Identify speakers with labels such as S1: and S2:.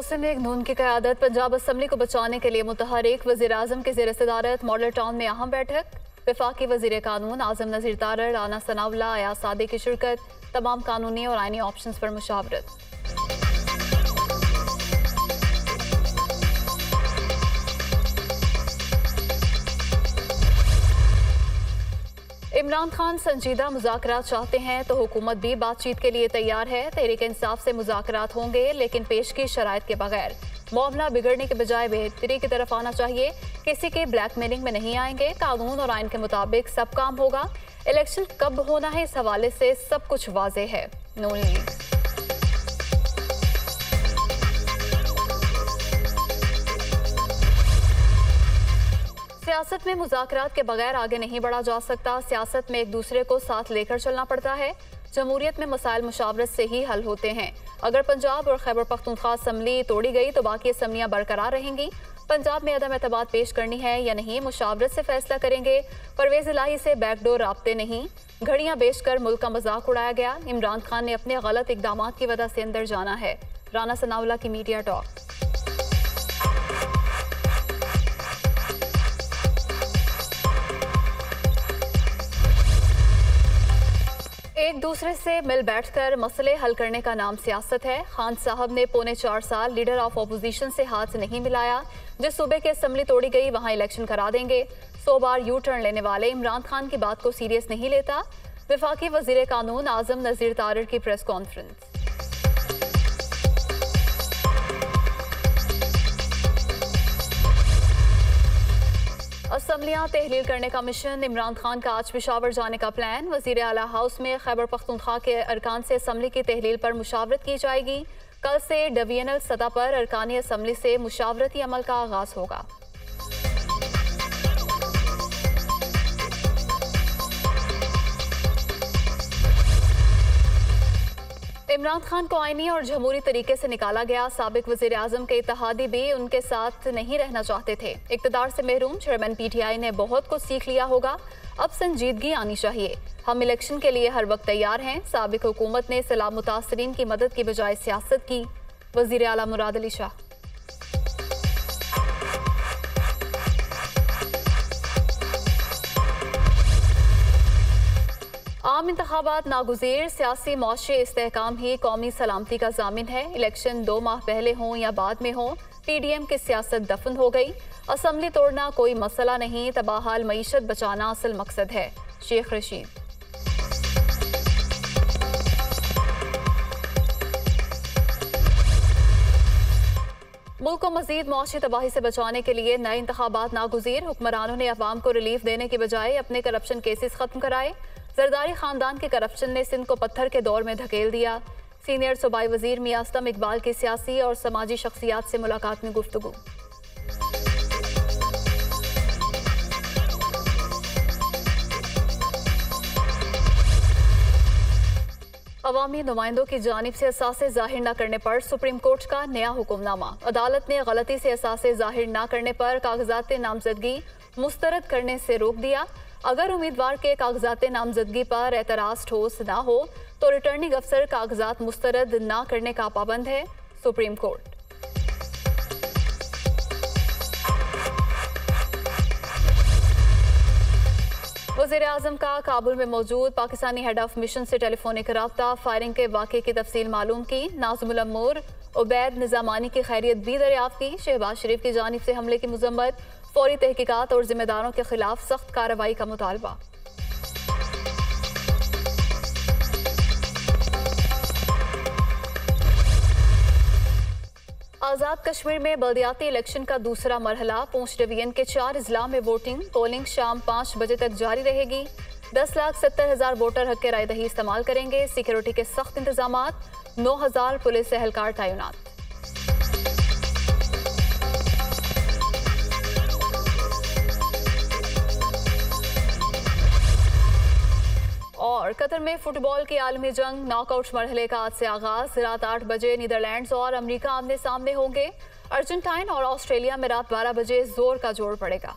S1: मुस्लिम league नून की क़यादत Punjab assembly को बचाने के लिए मुतहरिक वज़ीर आज़म के ज़ेर सदारत मॉडल टाउन में अहम बैठक। वफाकी वज़ीर कानून आज़म नज़ीर तारड़, राना सनाउल्लाह, अयाज सादी की शिरकत। तमाम कानूनी और आइनी ऑप्शंस पर मुशावरत। इमरान खान संजीदा मुज़ाकरात चाहते हैं तो हुकूमत भी बातचीत के लिए तैयार है। तहरीक इंसाफ से मुज़ाकरात होंगे लेकिन पेशगी शराइत के बगैर। मामला बिगड़ने के बजाय बेहतरी की तरफ आना चाहिए। किसी के ब्लैकमेलिंग में नहीं आएंगे। कानून और आइन के मुताबिक सब काम होगा। इलेक्शन कब होना है इस हवाले से सब कुछ वाज़ेह है। नून लीग सियासत में मुज़ाकरात के बगैर आगे नहीं बढ़ा जा सकता। सियासत में एक दूसरे को साथ लेकर चलना पड़ता है। जमहूरियत में मसाइल मुशावरत से ही हल होते हैं। अगर पंजाब और खैबर पख्तूनख्वा असम्बली तोड़ी गई तो बाकी असम्बलियाँ बरकरार रहेंगी। पंजाब में अदम एतमाद पेश करनी है या नहीं, मुशावरत से फैसला करेंगे। परवेज़ इलाही से बैकडोर राब्ते नहीं। घड़ियाँ बेचकर मुल्क का मजाक उड़ाया गया। इमरान खान ने अपने गलत इकदाम की वजह से अंदर जाना है। राना सनाउल्लाह की मीडिया टॉक। एक दूसरे से मिल बैठकर मसले हल करने का नाम सियासत है। खान साहब ने पौने 4 साल लीडर ऑफ अपोजिशन से हाथ नहीं मिलाया। जिस सूबे की असम्बली तोड़ी गई वहां इलेक्शन करा देंगे। 100 बार यू टर्न लेने वाले इमरान खान की बात को सीरियस नहीं लेता। वफाकी वजीर कानून आज़म नज़ीर तारड़ की प्रेस कॉन्फ्रेंस। असम्बलियाँ तहलील करने का मिशन। इमरान खान का आज पेशावर जाने का प्लान। वज़ीर आला हाउस में खैबर पख्तूनख्वा के अरकान से असम्बली की तहलील पर मुशावरत की जाएगी। कल से डिवीजनल सतह पर अरकानी असम्बली से मुशावरती अमल का आगाज होगा। इमरान खान को आईनी और जमहूरी तरीके से निकाला गया। साबिक वज़ीर आज़म के इत्तेहादी भी उनके साथ नहीं रहना चाहते थे। इक़्तिदार से महरूम चेयरमैन PTI ने बहुत कुछ सीख लिया होगा। अब संजीदगी आनी चाहिए। हम इलेक्शन के लिए हर वक्त तैयार हैं। साबिक हुकूमत ने सलाम मुतासरीन की मदद की बजाय सियासत की। वज़ीर आला मुराद अली शाह। आम इंतखाबात नागुज़ेर। सियासी मौशी इस्तेहकाम ही कौमी सलामती का ज़ामिन है। इलेक्शन 2 माह पहले हों या बाद में हों, PDM की सियासत दफन हो गई। असम्बली तोड़ना कोई मसला नहीं, तबाहाल मईशत बचाना असल मकसद है। शेख रशीद। मुल्क को मजीद मौशी तबाही से बचाने के लिए नए इंतखाबात नागुज़ीर। हुक्मरानों ने अवाम को रिलीफ देने के बजाय अपने करप्शन केसेस खत्म कराए। जरदारी खानदान के करप्शन ने सिंध को पत्थर के दौर में धकेल दिया। सीनियर सूबाई वजीर मियां असलम इकबाल की सियासी और समाजी शख्सियात से मुलाकात में गुफ्तगू। अवामी नुमाइंदों की जानिब से असासे जाहिर न करने पर सुप्रीम कोर्ट का नया हुक्मनामा। अदालत ने गलती से असासे जाहिर न करने पर कागजात नामजदगी मुस्तरद करने से रोक दिया। अगर उम्मीदवार के कागजात नामजदगी पर एतराज़ ठोस ना हो तो रिटर्निंग अफसर कागजात मुस्तरद ना करने का पाबंद है। Supreme court. वज़ीर आज़म का काबुल में मौजूद पाकिस्तानी हेड ऑफ मिशन से टेलीफोनिक रब्ता। फायरिंग के वाक़े की तफसील मालूम की। नाज़िमुल अमूर उबैद निज़ामानी की खैरियत भी दरियाफ्त की। शहबाज शरीफ की जानिब से हमले की मुज़म्मत। फौरी तहकीकात और जिम्मेदारों के खिलाफ सख्त कार्रवाई का मुतालबा। आज़ाद कश्मीर में बल्दियाती इलेक्शन का दूसरा मरहला। पूंछ डिवीजन के 4 अजला में वोटिंग। पोलिंग शाम 5 बजे तक जारी रहेगी। 10,70,000 वोटर हक राय दही इस्तेमाल करेंगे। सिक्योरिटी के सख्त इंतजाम। 9,000 पुलिस एहलकार तैनात। और कतर में फुटबॉल की आलमी जंग नॉकआउट मरहले का आज से आगाज। रात 8 बजे नीदरलैंड्स और अमेरिका आमने सामने होंगे। अर्जेंटाइन और ऑस्ट्रेलिया में रात 12 बजे जोर का जोर पड़ेगा।